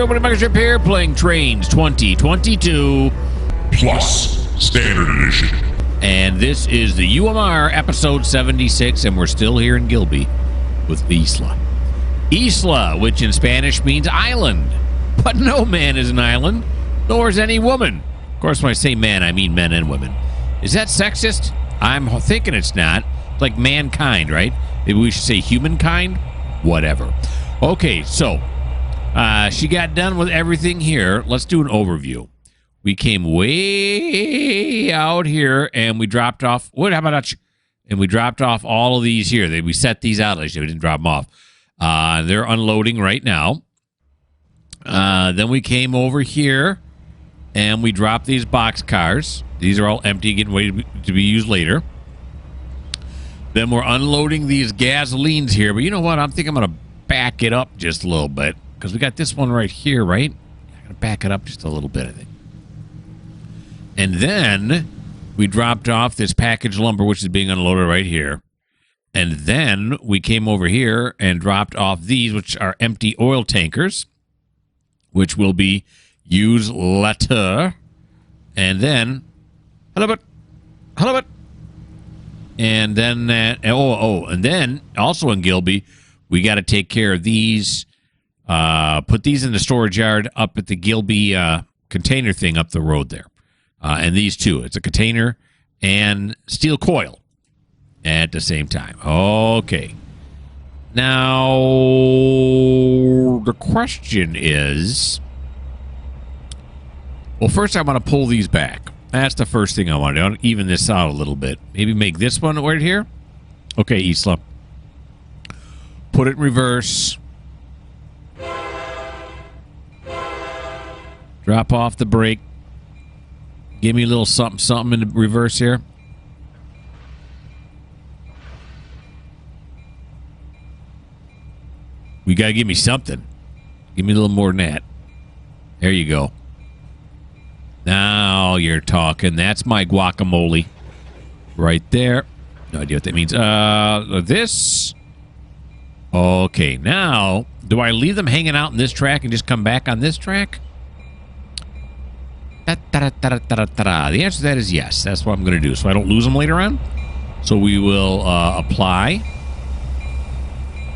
everybody, Mikerowchip here, playing Trainz 2022 Plus Standard Edition. And this is the UMR episode 76, and we're still here in Gilby with Isla. Isla, which in Spanish means island. But no man is an island, nor is any woman. Of course, when I say man, I mean men and women. Is that sexist? I'm thinking it's not. It's like mankind, right? Maybe we should say humankind? Whatever. Okay, so she got done with everything here. Let's do an overview. We came way out here, and we dropped off. What? How about and we dropped off all of these here. We set these out. We didn't drop them off. They're unloading right now. Then we came over here, and we dropped these box cars. These are all empty, getting ready to be used later. Then we're unloading these gasolines here. But you know what? I'm thinking I'm going to back it up just a little bit, because we got this one right here, right? I'm going to back it up just a little bit, I think. And then we dropped off this package lumber, which is being unloaded right here. And then we came over here and dropped off these, which are empty oil tankers, which will be used later. And then, and then, and then also in Gilby, we got to take care of these, put these in the storage yard up at the Gilby container thing up the road there. And these two, it's a container and steel coil at the same time. Okay. Now, the question is, well, first I want to pull these back. That's the first thing I want to do. Even this out a little bit. Maybe make this one right here. Okay, Isla. Put it in reverse. Drop off the brake. Give me a little something in the reverse here. You got to give me something. Give me a little more than that. There you go. Now you're talking. That's my guacamole. Right there. No idea what that means. This. Okay, now, do I leave them hanging out in this track and just come back on this track? The answer to that is yes. That's what I'm going to do, so I don't lose them later on. So we will apply,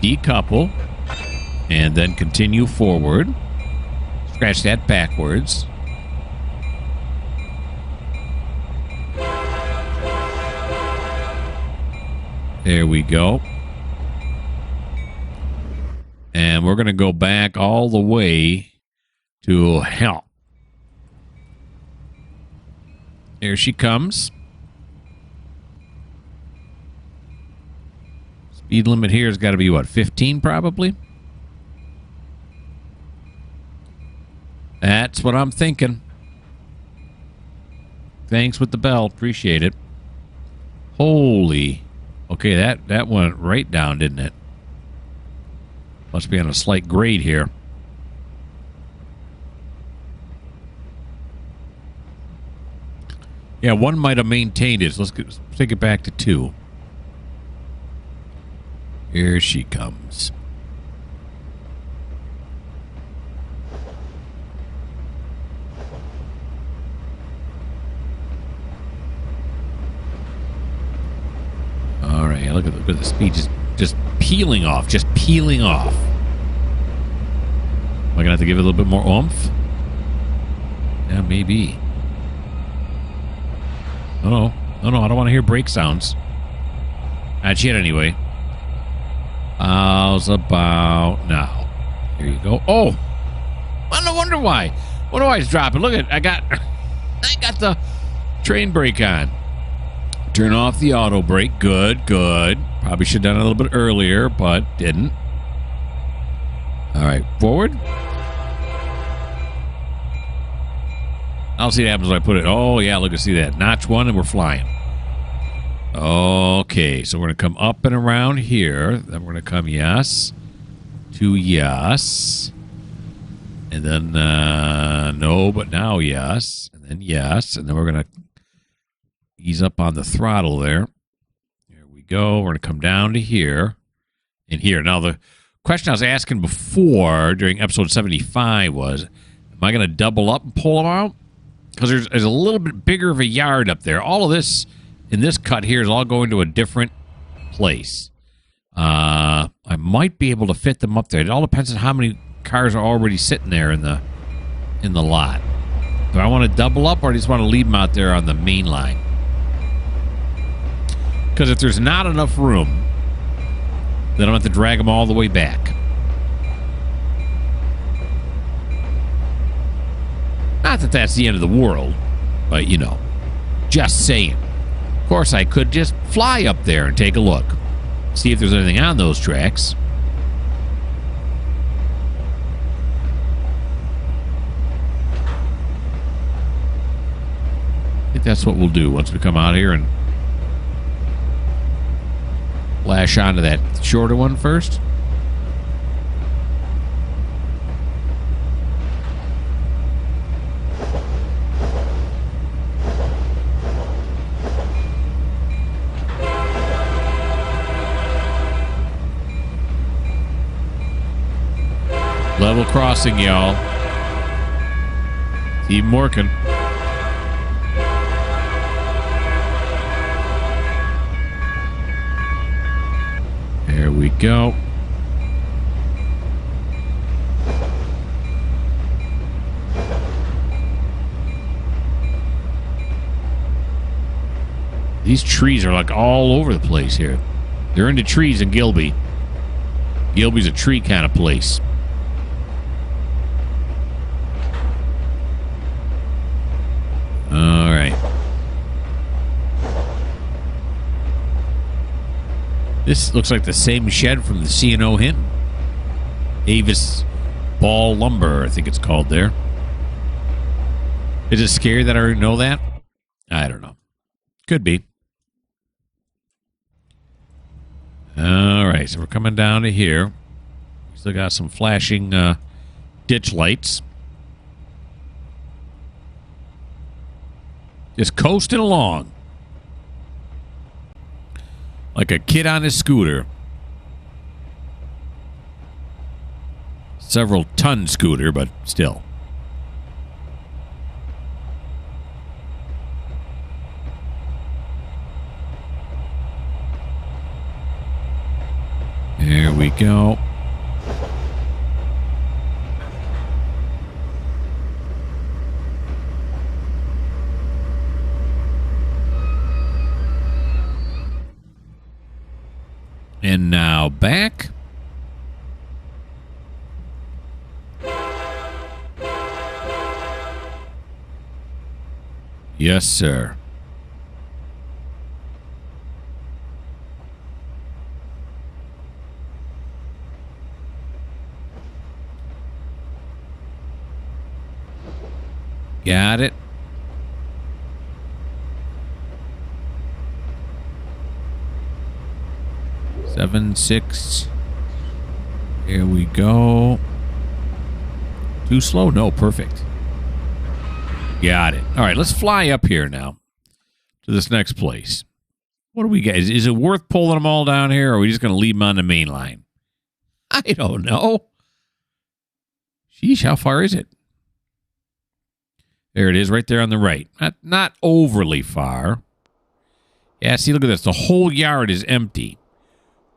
decouple, and then continue forward. Scratch that backwards. There we go. And we're going to go back all the way to hell. Here she comes. Speed limit here has got to be, what, 15 probably? That's what I'm thinking. Thanks with the bell. Appreciate it. Holy. Okay, that went right down, didn't it? Must be on a slight grade here. Yeah, one might have maintained it. So let's take it back to 2. Here she comes. All right, look at the speed just peeling off, just peeling off. Am I gonna have to give it a little bit more oomph? Yeah, maybe. Oh, no, I don't want to hear brake sounds. Not yet, anyway. How's about now? Here you go. Oh, I no wonder why. Wonder why it's dropping. Look at I got the train brake on. Turn off the auto brake. Good. Probably should have done it a little bit earlier, but didn't. All right, forward. I'll see what happens when I put it. Oh, yeah, look, see that. Notch 1, and we're flying. Okay, so we're going to come up and around here. Then we're going to come yes to yes. And then no, but now yes. And then yes. And then we're going to ease up on the throttle there. There we go. We're going to come down to here and here. Now, the question I was asking before during episode 75 was, am I going to double up and pull them out? Because there's a little bit bigger of a yard up there. All of this in this cut here is all going to a different place. I might be able to fit them up there. It all depends on how many cars are already sitting there in the lot. Do I want to double up, or do I just want to leave them out there on the main line? Because if there's not enough room, then I'm going to have to drag them all the way back. Not that that's the end of the world, but, you know, just saying. Of course, I could just fly up there and take a look. See if there's anything on those tracks. I think that's what we'll do once we come out here and flash onto that shorter one first. Level crossing, y'all. Keep working. There we go. These trees are like all over the place here. They're into trees in Gilby. Gilby's a tree kind of place. All right. This looks like the same shed from the C&O hint. Avis Ball Lumber, I think it's called there. Is it scary that I already know that? I don't know. Could be. All right, so we're coming down to here. Still got some flashing ditch lights. Just coasting along. Like a kid on his scooter. Several ton scooter, but still. There we go. And now back. Yes, sir. Got it. 7-6. Here we go. Too slow? No, perfect. Got it. All right, let's fly up here now to this next place. What do we got? Is it worth pulling them all down here, or are we just going to leave them on the main line? I don't know. Sheesh, how far is it? There it is, right there on the right. Not overly far. Yeah, see, look at this. The whole yard is empty.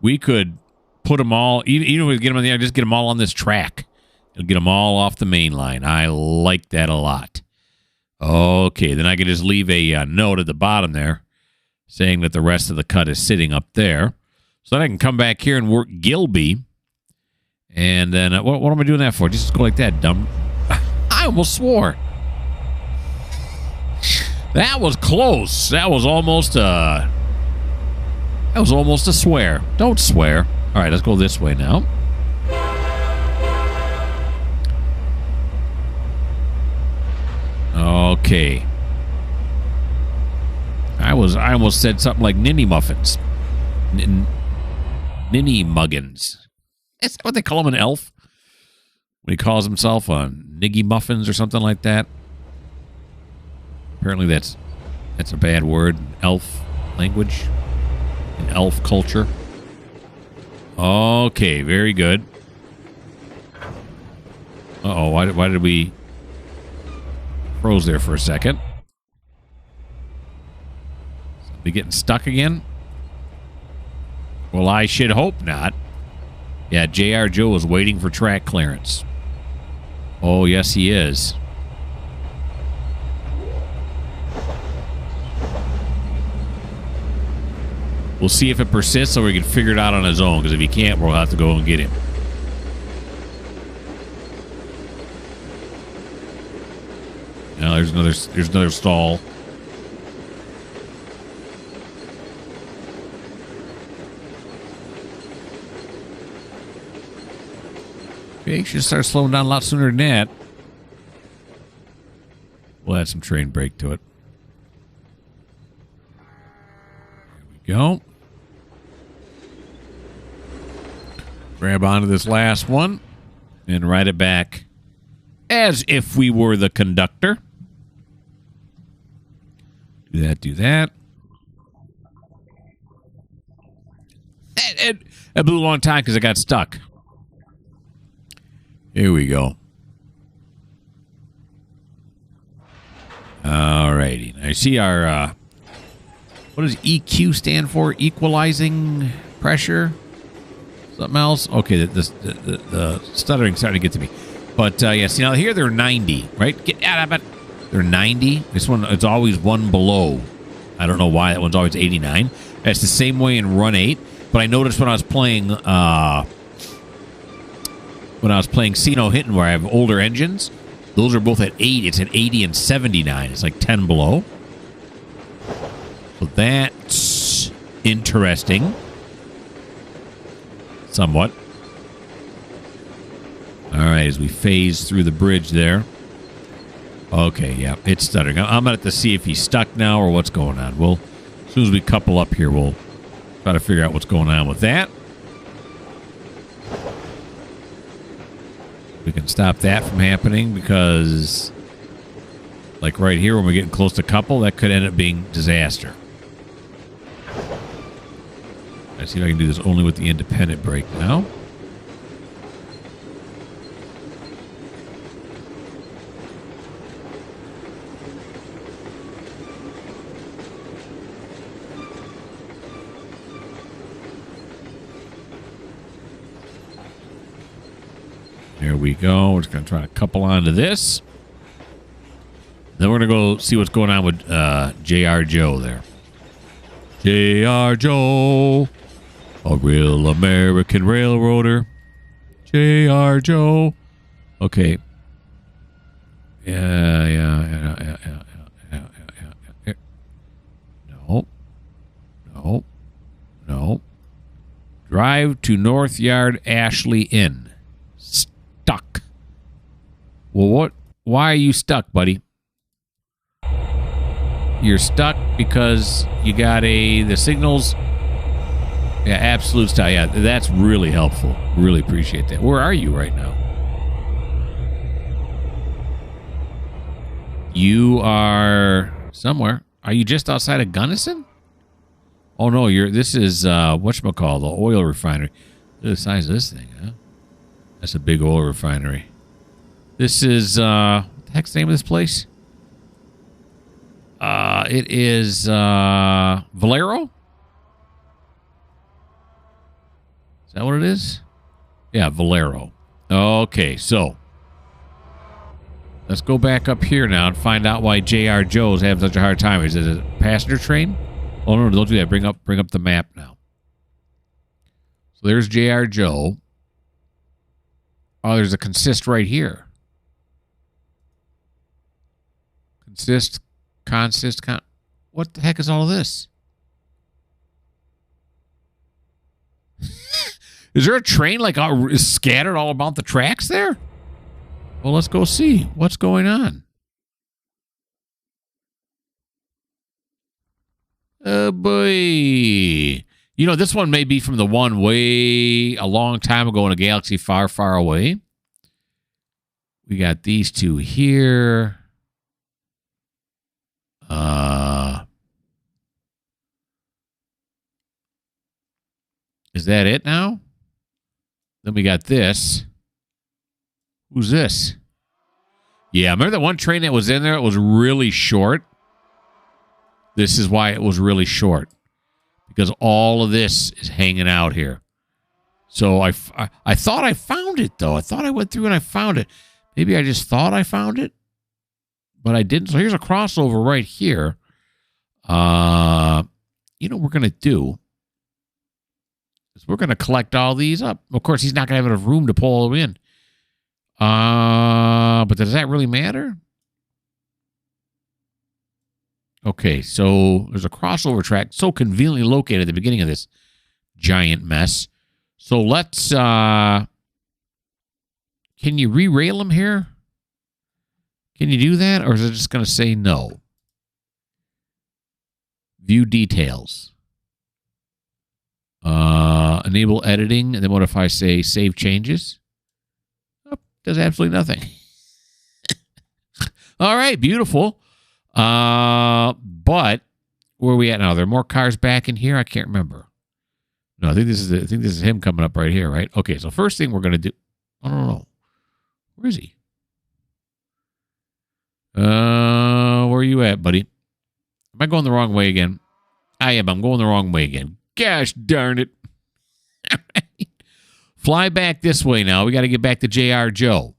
We could put them all, even if we get them on the yard, just get them all on this track. It'll get them all off the main line. I like that a lot. Okay, then I could just leave a note at the bottom there saying that the rest of the cut is sitting up there. So then I can come back here and work Gilby. And then, what am I doing that for? Just go like that, dumb. I almost swore. That was close. That was almost a swear. Don't swear. All right, let's go this way now. Okay. I almost said something like ninny muffins. Ninny muggins. Is that what they call him, an elf? When he calls himself niggy muffins or something like that. Apparently that's a bad word in elf language, in elf culture. Okay, very good. Uh-oh, why did we froze there for a second? Somebody getting stuck again? Well, I should hope not. Yeah, J.R. Joe is waiting for track clearance. Oh, yes, he is. We'll see if it persists so we can figure it out on his own, because if he can't, we'll have to go and get him. Now there's another stall. Okay, you should start slowing down a lot sooner than that. We'll add some train brake to it. There we go. Grab onto this last one and ride it back as if we were the conductor. Do that, do that. It blew a long time because I got stuck. Here we go. Alrighty. I see our, what does EQ stand for? Equalizing pressure? Something else? Okay, the stuttering's starting to get to me. But, yeah, see, now here they're 90, right? Get out of it. They're 90. This one, it's always one below. I don't know why that one's always 89. That's the same way in Run 8. But I noticed when I was playing, Sino Hittin', where I have older engines, those are both at 80. It's at 80 and 79. It's like 10 below. So that's interesting. Somewhat. All right, as we phase through the bridge there. Okay, yeah, it's stuttering. I'm going to have to see if he's stuck now or what's going on. Well, as soon as we couple up here, we'll try to figure out what's going on with that. We can stop that from happening because, like right here, when we're getting close to couple, that could end up being disaster. Let's see if I can do this only with the independent brake now. There we go. We're just going to try to couple onto this. Then we're going to go see what's going on with J.R. Joe there. J.R. Joe, a real American railroader. J.R. Joe. Okay. Yeah. No. Drive to North Yard Ashley Inn. Stuck. Well, what? Why are you stuck, buddy? You're stuck because you got the signals. Yeah, absolute style. Yeah, that's really helpful. Really appreciate that. Where are you right now? You are somewhere. Are you just outside of Gunnison? Oh no, this is whatchamacall, the oil refinery. Look at the size of this thing, huh? That's a big oil refinery. This is what the heck's the name of this place? It is Valero? Is that what it is? Yeah, Valero. Okay, so let's go back up here now and find out why J.R. Joe's having such a hard time. Is it a passenger train? Oh no, don't do that. Bring up the map now. So there's J.R. Joe. Oh, there's a consist right here. What the heck is all of this? Is there a train like scattered all about the tracks there? Well, let's go see what's going on. Oh boy. You know, this one may be from the one way a long time ago in a galaxy far, far away. We got these two here. Is that it now? Then we got this. Who's this? Yeah, remember that one train that was in there? It was really short. This is why it was really short. Because all of this is hanging out here. So I thought I found it, though. I thought I went through and I found it. Maybe I just thought I found it, but I didn't. So here's a crossover right here. You know what we're going to do is we're going to collect all these up. Of course, he's not going to have enough room to pull them in. But does that really matter? Okay, so there's a crossover track so conveniently located at the beginning of this giant mess. So let's, can you re-rail them here? Can you do that? Or is it just going to say no? View details. Enable editing. And then what if I say save changes? Oh, does absolutely nothing. All right, beautiful. But where are we at now? Are there more cars back in here? I can't remember. No, I think this is him coming up right here, right? Okay, so first thing we're gonna do. I don't know. Where is he? Where are you at, buddy? Am I going the wrong way again? I am. I'm going the wrong way again. Gosh darn it. All right. Fly back this way now. We got to get back to J.R. Joe.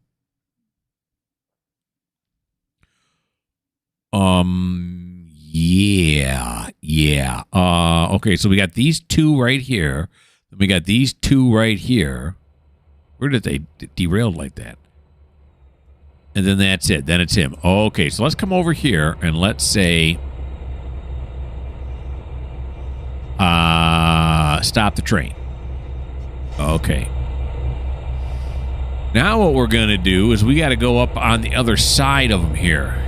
Yeah. Okay, so we got these two right here. We got these two right here. Where did they derail like that? And then that's it. Then it's him. Okay, so let's come over here and let's say stop the train. Okay. Now what we're going to do is we got to go up on the other side of them here.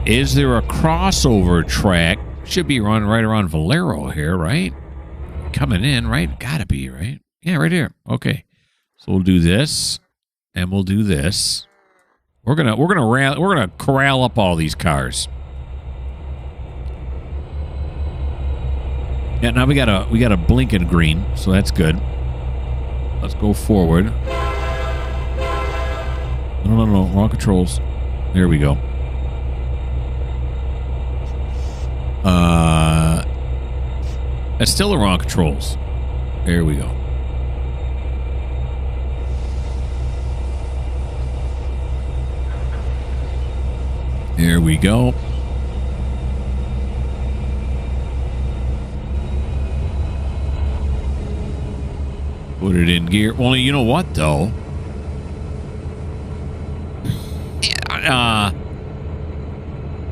Is there a crossover track? Should be running right around Valero here, right? Coming in, right? Gotta be, right? Yeah, right here. Okay. So we'll do this, and we'll do this. We're gonna corral up all these cars. Yeah, now we got a blinking green, so that's good. Let's go forward. No, wrong controls. There we go. That's still the wrong controls. There we go. There we go. Put it in gear. Well, you know what, though?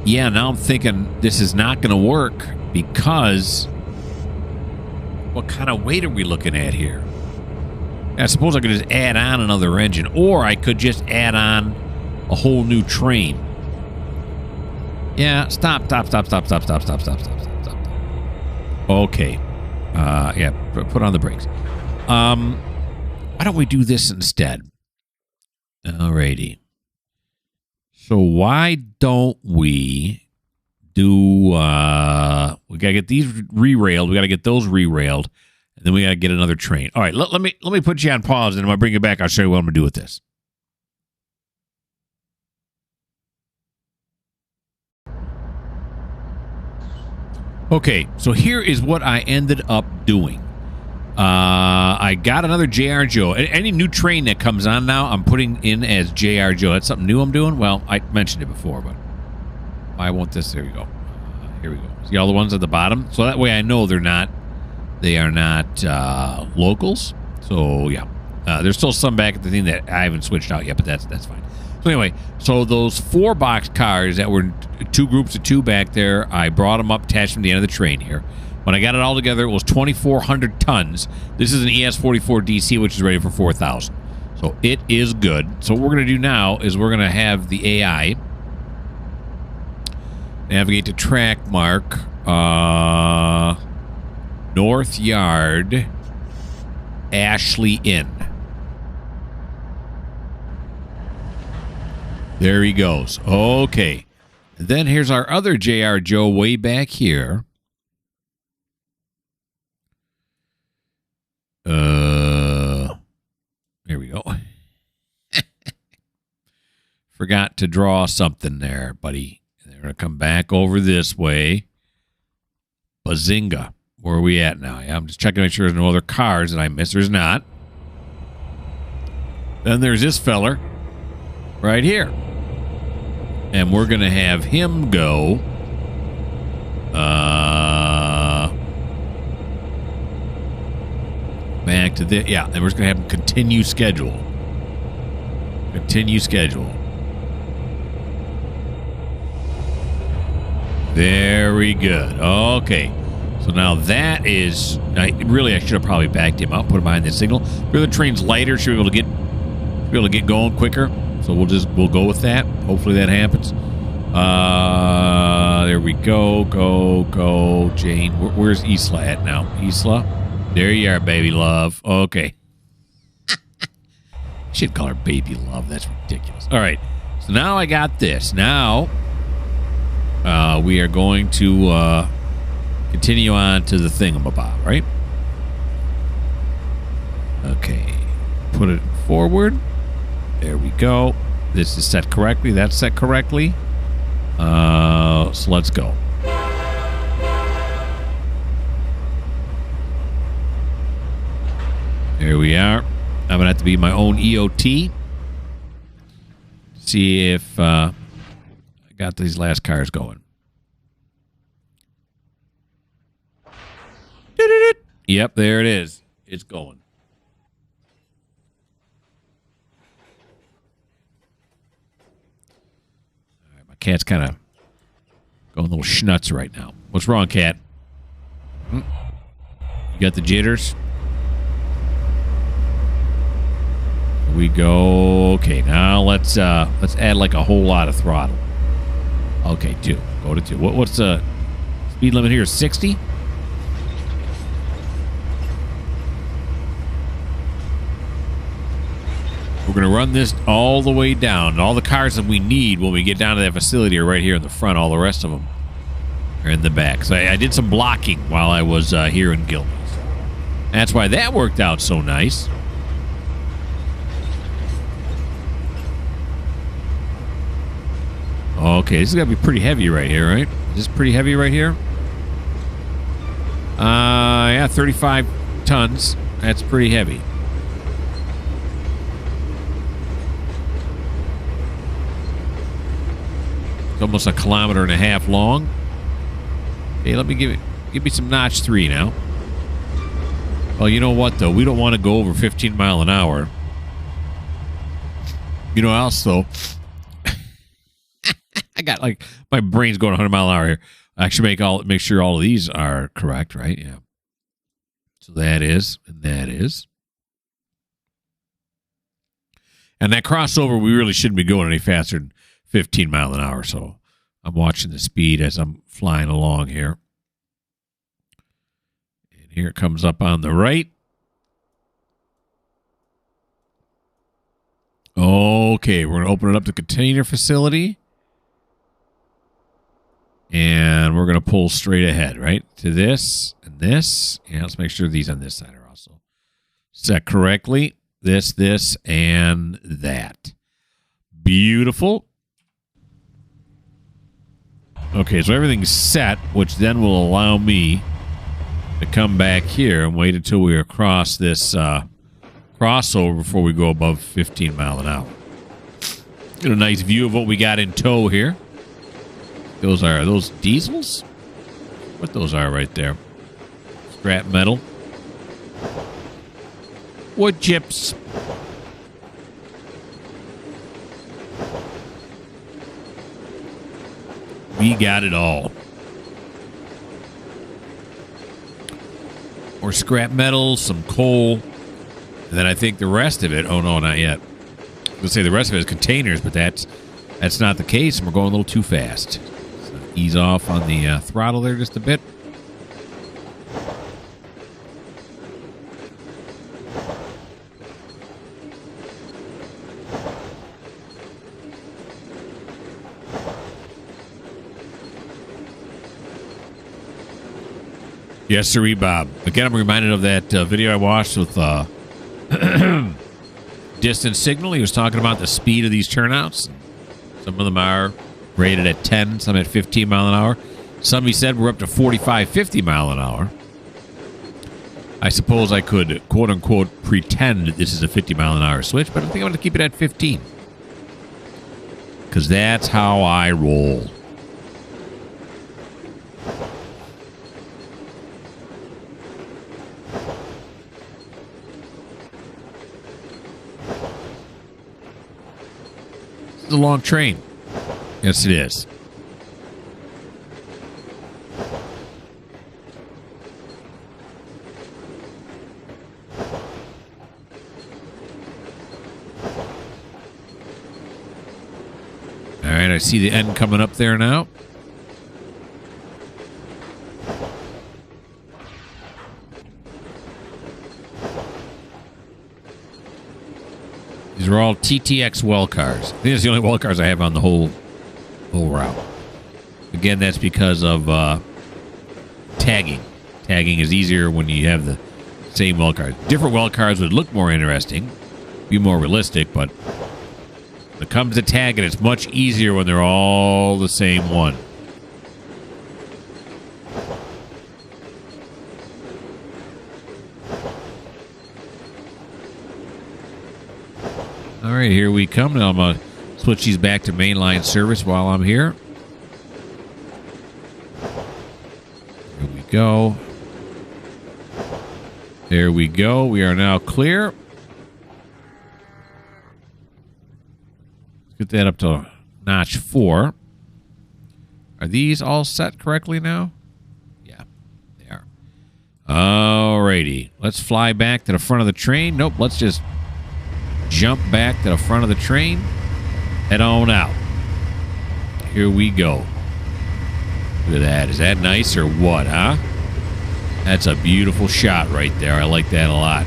Yeah, now I'm thinking this is not going to work because what kind of weight are we looking at here? I suppose I could just add on another engine, or I could just add on a whole new train. Yeah, stop. Okay. Yeah, put on the brakes. Why don't we do this instead? Alrighty. So why don't we do, we got to get these re-railed. We got to get those re-railed. And then we got to get another train. All right, let me put you on pause, and when I bring it back, I'll show you what I'm going to do with this. Okay, so here is what I ended up doing. I got another J.R. Joe. Any new train that comes on now, I'm putting in as J.R. Joe. That's something new I'm doing? Well, I mentioned it before, but why won't this? There we go. Here we go. See all the ones at the bottom? So that way I know they are not locals. So, yeah. There's still some back at the thing that I haven't switched out yet, but that's fine. So, anyway, so those 4-box cars that were 2 groups of 2 back there, I brought them up, attached them to the end of the train here. When I got it all together, it was 2,400 tons. This is an ES44 DC, which is ready for 4,000. So it is good. So what we're going to do now is we're going to have the AI navigate to track mark North Yard, Ashley Inn. There he goes. Okay. And then here's our other J.R. Joe way back here. There we go. Forgot to draw something there, buddy. They're going to come back over this way. Bazinga. Where are we at now? Yeah, I'm just checking to make sure there's no other cars that I missed. There's not. Then there's this feller right here. And we're going to have him go back to the... Yeah, and we're just going to have him continue schedule. Continue schedule. Very good. Okay. So now that is... I should have probably backed him up, put him behind the signal. The train's lighter, should be able to get going quicker. So we'll go with that. Hopefully that happens. There we go. Go, Jane. Where's Isla at now? Isla? There you are, baby love. Okay. Should call her baby love. That's ridiculous. All right. So now I got this. Now we are going to continue on to the thingamabob, right? Okay. Put it forward. There we go. This is set correctly. That's set correctly. So let's go. There we are. I'm going to have to be my own EOT. See if I got these last cars going. Yep, there it is. It's going. All right, my cat's kind of going a little schnuts right now. What's wrong, cat? You got the jitters? We go. Okay, now let's add like a whole lot of throttle. Okay, 2. Go to 2. What's the speed limit here? 60? We're going to run this all the way down. All the cars that we need when we get down to that facility are right here in the front. All the rest of them are in the back. So I did some blocking while I was here in Gilby. That's why that worked out so nice. Okay, this is going to be pretty heavy right here, right? Is this pretty heavy right here? Yeah, 35 tons. That's pretty heavy. It's almost 1.5 kilometers long. Okay, let me give me some notch 3 now. Well, you know what, though? We don't want to go over 15 miles an hour. You know what else, though? I got, like, my brain's going 100 miles an hour here. I should make sure all of these are correct, right? Yeah. So that is, and that is. And that crossover, we really shouldn't be going any faster than 15 miles an hour. So I'm watching the speed as I'm flying along here. And here it comes up on the right. Okay, we're going to open it up to container facility. And we're going to pull straight ahead, right? To this and this. Yeah, let's make sure these on this side are also set correctly. This, and that. Beautiful. Okay, so everything's set, which then will allow me to come back here and wait until we across this crossover before we go above 15 miles an hour. Get a nice view of what we got in tow here. Are those diesels? What those are right there? Scrap metal. Wood chips. We got it all. Or scrap metal, some coal, and then I think the rest of it. Oh no, not yet. I was gonna say the rest of it is containers, but that's not the case, and we're going a little too fast. Ease off on the throttle there just a bit. Yes, sirree, Bob. Again, I'm reminded of that video I watched with Distant Signal. He was talking about the speed of these turnouts. Some of them are rated at 10, some at 15 mile an hour. Some, he said, were up to 45, 50 mile an hour. I suppose I could, quote unquote, pretend that this is a 50 mile an hour switch, but I think I'm going to keep it at 15. Because that's how I roll. This is a long train. Yes, it is. All right, I see the end coming up there now. These are all TTX well cars. I think it's the only well cars I have on the whole route. Again, that's because of tagging. Tagging is easier when you have the same well cars. Different well cars would look more interesting, be more realistic, but when it comes to tagging, it's much easier when they're all the same one. All right, here we come. Now I'm going to switch these back to mainline service while I'm here. Here we go. There we go. We are now clear. Let's get that up to notch 4. Are these all set correctly now? Yeah, they are. All righty. Let's fly back to the front of the train. Nope, let's just jump back to the front of the train. Head on out. Here we go. Look at that. Is that nice or what, huh? That's a beautiful shot right there. I like that a lot.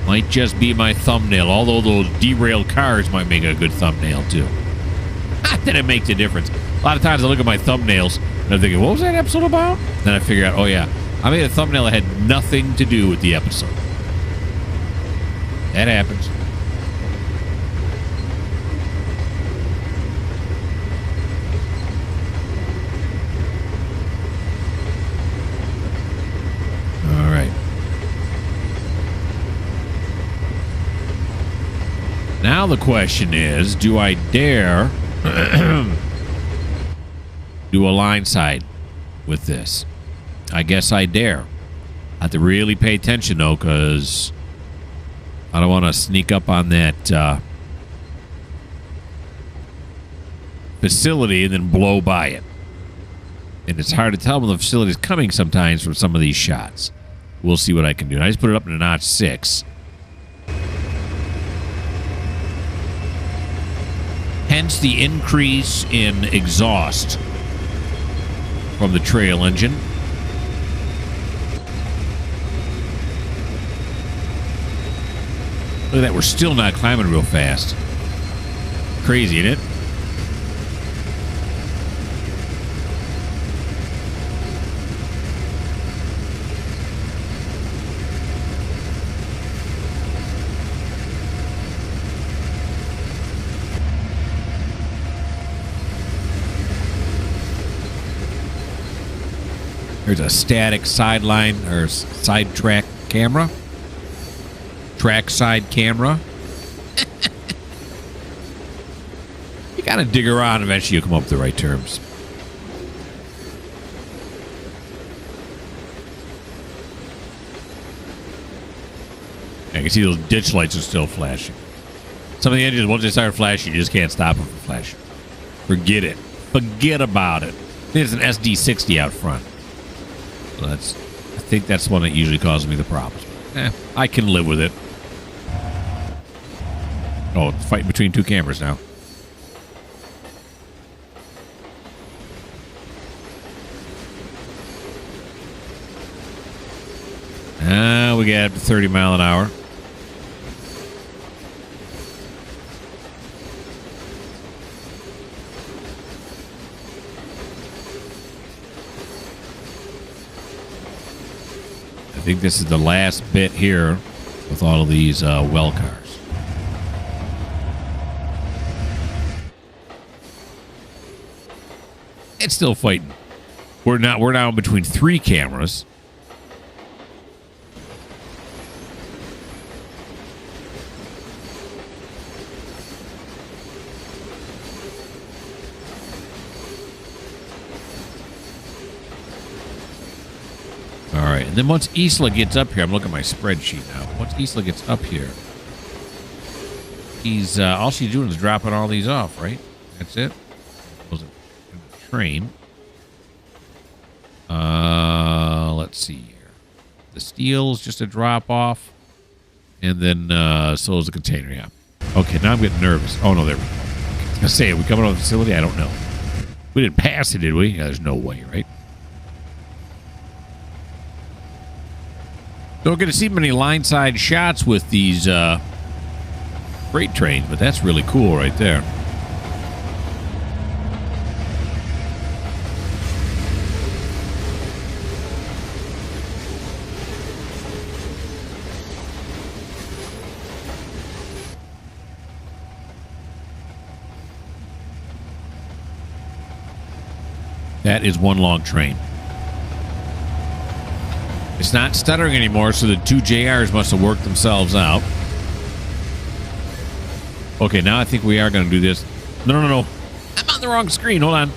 Might just be my thumbnail, although those derailed cars might make a good thumbnail, too. Not that it makes a difference. A lot of times I look at my thumbnails and I'm thinking, what was that episode about? Then I figure out, oh, yeah, I made a thumbnail that had nothing to do with the episode. That happens. All right. Now the question is, do I dare do a line side with this? I guess I dare. I have to really pay attention, though, because I don't want to sneak up on that facility and then blow by it. And it's hard to tell when the facility is coming sometimes from some of these shots. We'll see what I can do. And I just put it up to notch 6. Hence the increase in exhaust from the trail engine. Look at that, we're still not climbing real fast. Crazy, isn't it? There's a static sideline or side track camera. Track side camera. You gotta dig around, eventually you'll come up with the right terms. I can see those ditch lights are still flashing. Some of the engines, once they start flashing, you just can't stop them from flashing. Forget it. Forget about it. There's an SD60 out front. So I think that's one that usually causes me the problems. I can live with it. Oh, it's fighting between two cameras now. We got up to 30 mile an hour. I think this is the last bit here with all of these well cars. It's still fighting. We're now between 3 cameras. All right, and then once Isla gets up here, I'm looking at my spreadsheet now. Once Isla gets up here, he's all she's doing is dropping all these off, right? That's it. Goes in the train. Let's see here. The steel is just a drop off, and then so is the container. Yeah. Okay, now I'm getting nervous. Oh no, there we go. I was gonna say, are we coming to the facility? I don't know. We didn't pass it, did we? Yeah, there's no way, right? Don't get to see many line-side shots with these freight trains, but that's really cool right there. That is one long train. It's not stuttering anymore, so the 2 JRs must have worked themselves out. Okay, now I think we are going to do this. No. I'm on the wrong screen. Hold on.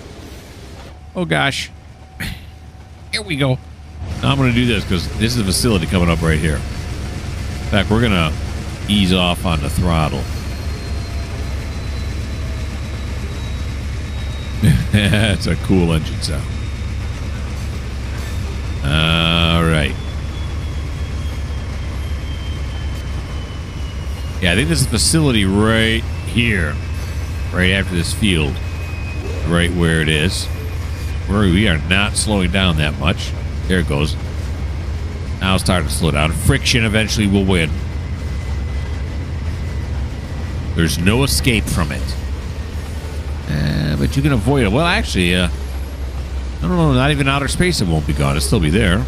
Oh, gosh. Here we go. Now I'm going to do this because this is a facility coming up right here. In fact, we're going to ease off on the throttle. That's a cool engine sound. All right. Yeah, I think this is a facility right here. Right after this field. Right where it is. Where we are not slowing down that much. There it goes. Now it's starting to slow down. Friction eventually will win. There's no escape from it. But you can avoid it. Well, actually, I don't know. Not even outer space it won't be gone. It'll still be there.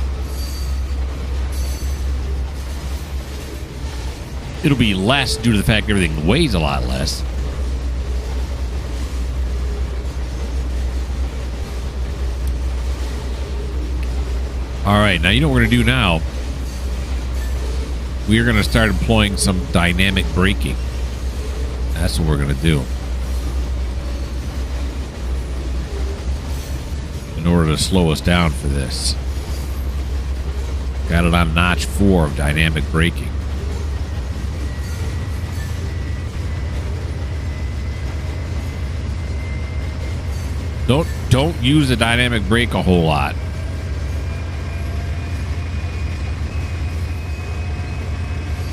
It'll be less due to the fact everything weighs a lot less. All right. Now, you know what we're going to do now? We are going to start employing some dynamic braking. That's what we're going to do. In order to slow us down for this. Got it on notch 4 of dynamic braking. Don't use the dynamic brake a whole lot.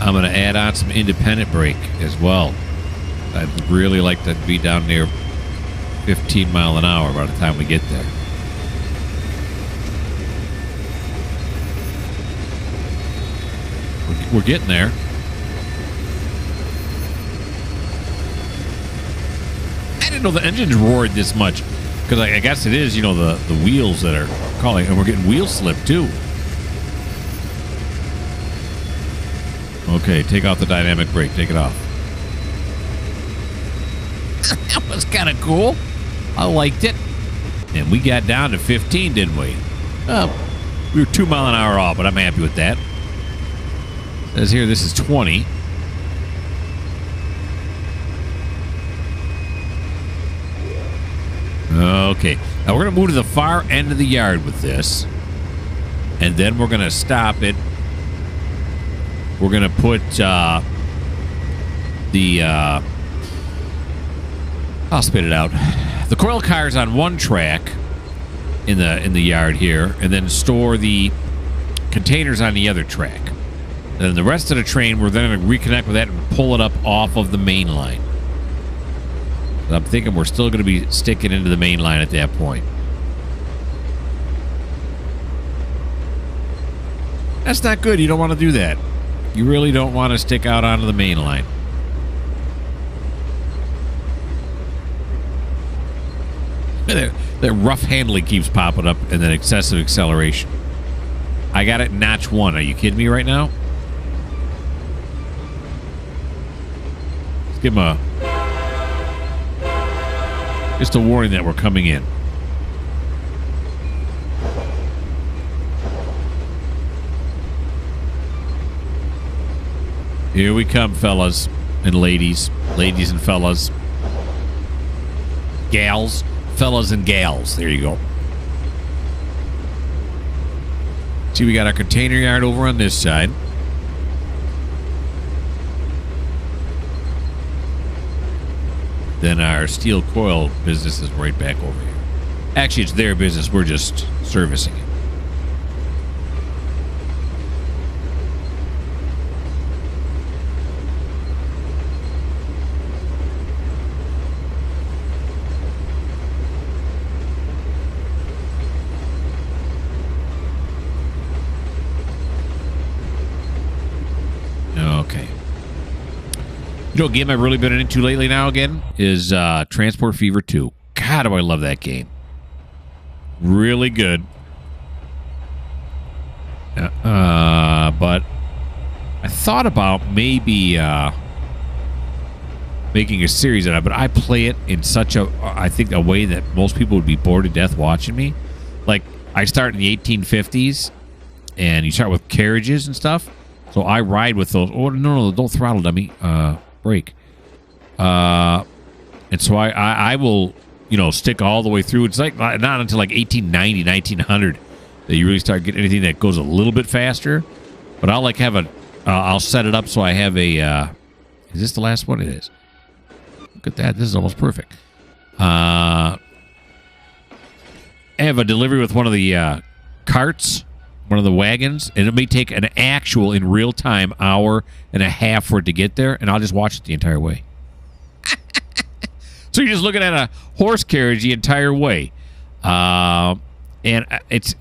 I'm going to add on some independent brake as well. I'd really like to be down near 15 mile an hour by the time we get there. We're getting there. I didn't know the engines roared this much. Because I guess it is, you know, the wheels that are calling. And we're getting wheel slip, too. Okay, take off the dynamic brake. Take it off. That was kind of cool. I liked it. And we got down to 15, didn't we? We were 2 mile an hour off, but I'm happy with that. It says here this is 20. Okay. Now we're going to move to the far end of the yard with this. And then we're going to stop it. We're going to put I'll spit it out. The coil cars on one track in the yard here, and then store the containers on the other track. Then the rest of the train, we're then going to reconnect with that and pull it up off of the main line. I'm thinking we're still going to be sticking into the main line at that point. That's not good. You don't want to do that. You really don't want to stick out onto the main line. That rough handling keeps popping up, and then excessive acceleration. I got it notch 1. Are you kidding me right now? Let's give him just a warning that we're coming in. Here we come, fellas and ladies. Ladies and fellas. Gals. Fellas and gals. There you go. See, we got our container yard over on this side. Then our steel coil business is right back over here. Actually, it's their business. We're just servicing it. Okay. You know what game I've really been into lately now again is Transport Fever 2. God, do I love that game. Really good. But I thought about maybe making a series of it, but I play it in such a, I think, a way that most people would be bored to death watching me. Like, I start in the 1850s, and you start with carriages and stuff. So I ride with those. Oh, no, don't throttle, dummy. Brake. And so I will, stick all the way through. It's like not until like 1890, 1900 that you really start getting anything that goes a little bit faster. But I'll like have I'll set it up so I have a, is this the last one? It is. Look at that. This is almost perfect. I have a delivery with one of the carts. One of the wagons, and it may take an actual in real time hour and a half for it to get there, and I'll just watch it the entire way. So you're just looking at a horse carriage the entire way, and it's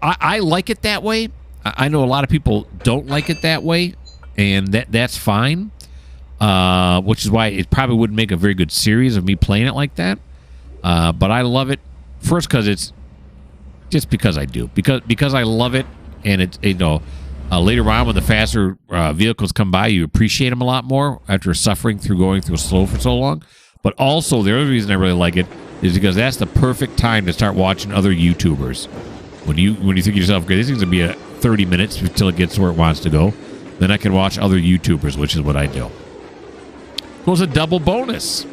I like it that way. I know a lot of people don't like it that way, and that's fine. Which is why it probably wouldn't make a very good series of me playing it like that. But I love it first because it's. Just because I do, because I love it, and it's later on when the faster vehicles come by, you appreciate them a lot more after suffering through going through slow for so long. But also the other reason I really like it is because that's the perfect time to start watching other YouTubers. When you think to yourself, okay, this thing's gonna be 30 minutes until it gets where it wants to go, then I can watch other YouTubers, which is what I do. It was a double bonus.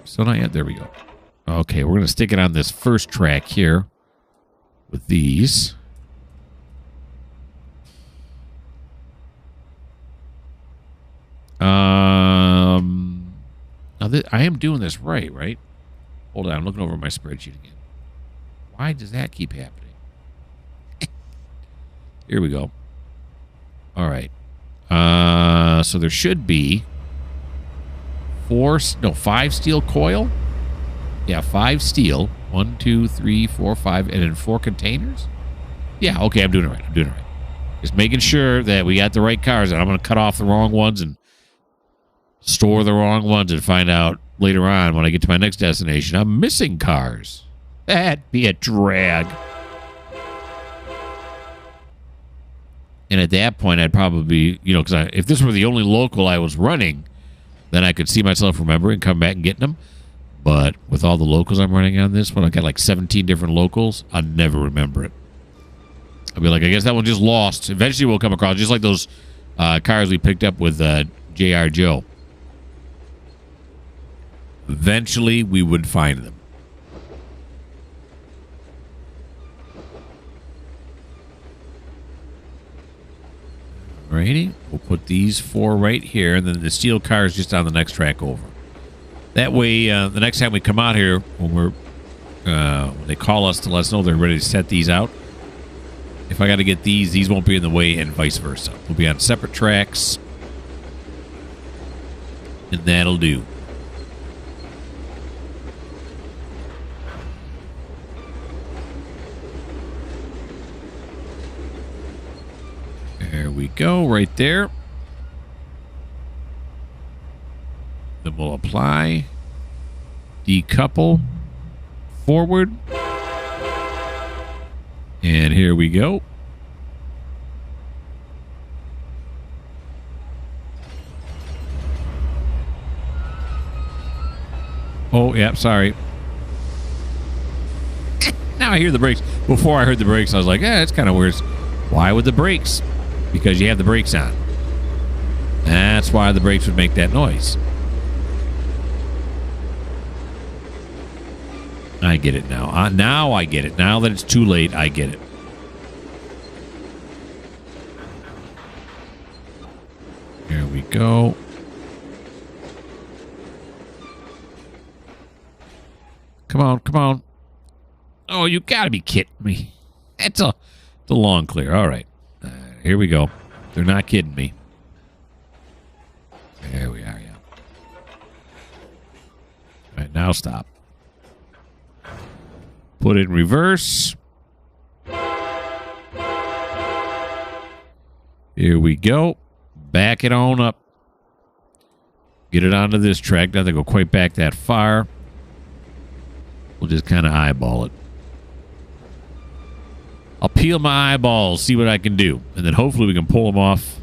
So not yet. There we go. Okay, we're going to stick it on this first track here with these. Now I am doing this right? Hold on, I'm looking over my spreadsheet again. Why does that keep happening? Here we go. All right. So there should be 5 steel coil. Yeah, 5 steel. 1, 2, 3, 4, 5, and then 4 containers. Yeah, okay, I'm doing it right. Just making sure that we got the right cars, and I'm going to cut off the wrong ones and store the wrong ones and find out later on when I get to my next destination I'm missing cars. That'd be a drag. And at that point, I'd probably, because if this were the only local I was running, then I could see myself remembering, come back and getting them. But with all the locals I'm running on this one, I got like 17 different locals. I'll never remember it. I'll be like, I guess that one just lost. Eventually we'll come across, just like those cars we picked up with J.R. Joe. Eventually we would find them. Alrighty, we'll put these 4 right here, and then the steel car is just on the next track over. That way, the next time we come out here, when they call us to let us know they're ready to set these out, if I got to get these won't be in the way, and vice versa. We'll be on separate tracks, and that'll do. There we go, right there. Then we'll apply, decouple, forward, and here we go. Oh, yeah, sorry. Now I hear the brakes. Before I heard the brakes, I was like, it's kind of weird. Why would the brakes? Because you have the brakes on. That's why the brakes would make that noise. I get it now. Now I get it. Now that it's too late, I get it. Here we go. Come on, come on. Oh, you gotta be kidding me. It's a long clear. All right. Here we go. They're not kidding me. There we are, yeah. All right, now stop. Put it in reverse. Here we go. Back it on up. Get it onto this track. Doesn't go quite back that far. We'll just kind of eyeball it. I'll peel my eyeballs, see what I can do. And then hopefully we can pull them off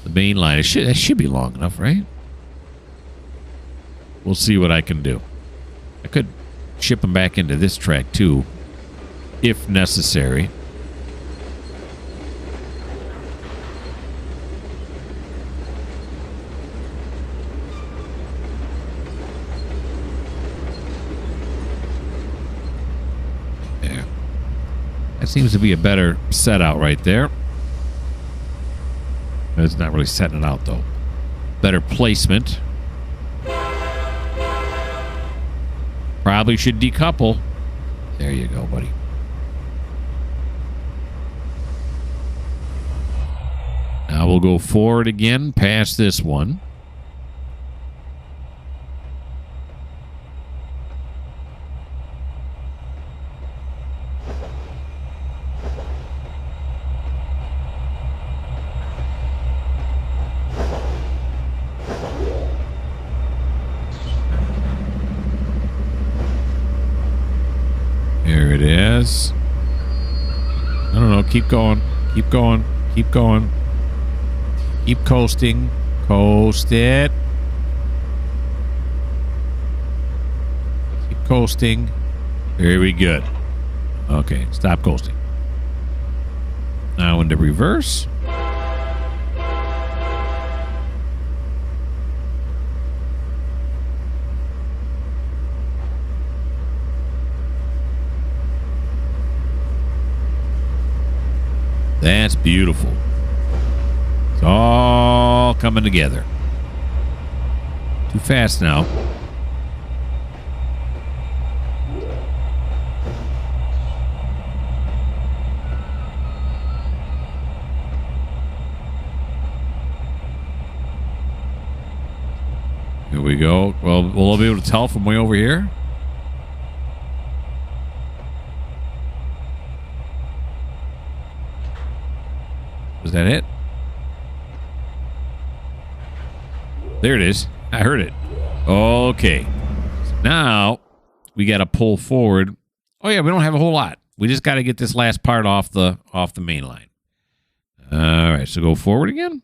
the main line. It should be long enough, right? We'll see what I can do. I could ship them back into this track too, if necessary. There. That seems to be a better set out right there. It's not really setting it out though. Better placement. Probably should decouple. There you go, buddy. Now we'll go forward again past this one. Here it is. I don't know. Keep going. Keep going. Keep going. Keep coasting. Coast it. Keep coasting. Very good. Okay. Stop coasting. Now into reverse. That's beautiful. It's all coming together. Too fast now. Here we go. Well, will I be able to tell from way over here? Was that it? There it is. I heard it. Okay. So now we got to pull forward. Oh yeah, we don't have a whole lot. We just got to get this last part off the main line. All right, so go forward again.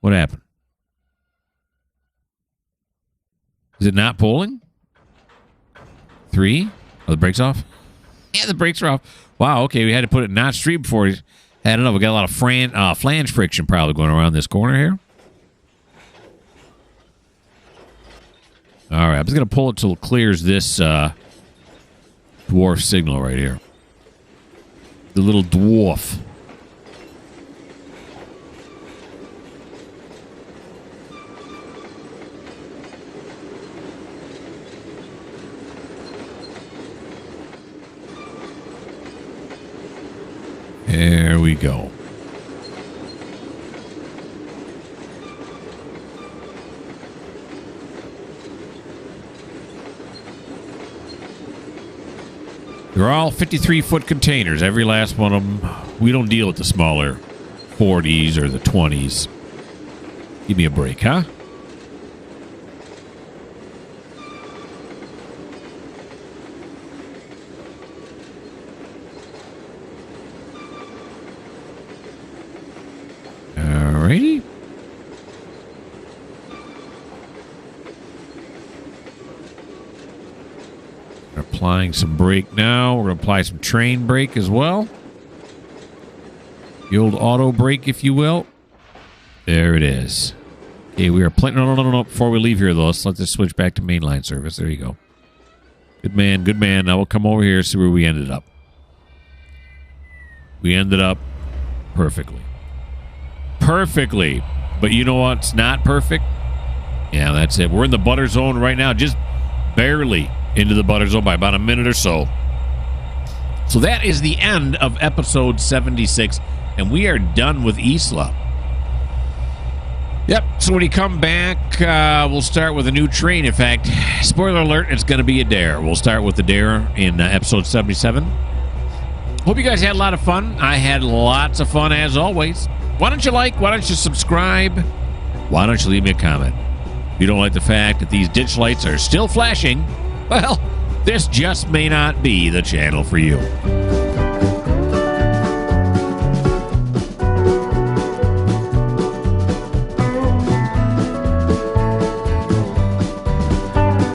What happened? Is it not pulling? 3? Oh, the brakes off? Yeah, the brakes are off. Wow, okay, we had to put it in notch 3 before we had enough. We got a lot of flange friction probably going around this corner here. All right, I'm just going to pull it till it clears this dwarf signal right here. The little dwarf. There we go. They're all 53-foot containers, every last one of them. We don't deal with the smaller 40s or the 20s. Give me a break, huh? Alrighty. Applying some brake now. We're going to apply some train brake as well. The old auto brake, if you will. There it is. Okay, we are playing. No. Before we leave here, though, let's let this switch back to mainline service. There you go. Good man, good man. Now we'll come over here and see where we ended up. We ended up perfectly. Perfectly. But you know what's not perfect? Yeah, that's it. We're in the butter zone right now. Just barely into the butter zone by about a minute or so. So that is the end of episode 76, and we are done with Isla. Yep, so when you come back, we'll start with a new train. In fact, spoiler alert, it's going to be a dare. We'll start with the dare in episode 77. Hope you guys had a lot of fun. I had lots of fun, as always. Why don't you like? Why don't you subscribe? Why don't you leave me a comment? If you don't like the fact that these ditch lights are still flashing, well, this just may not be the channel for you.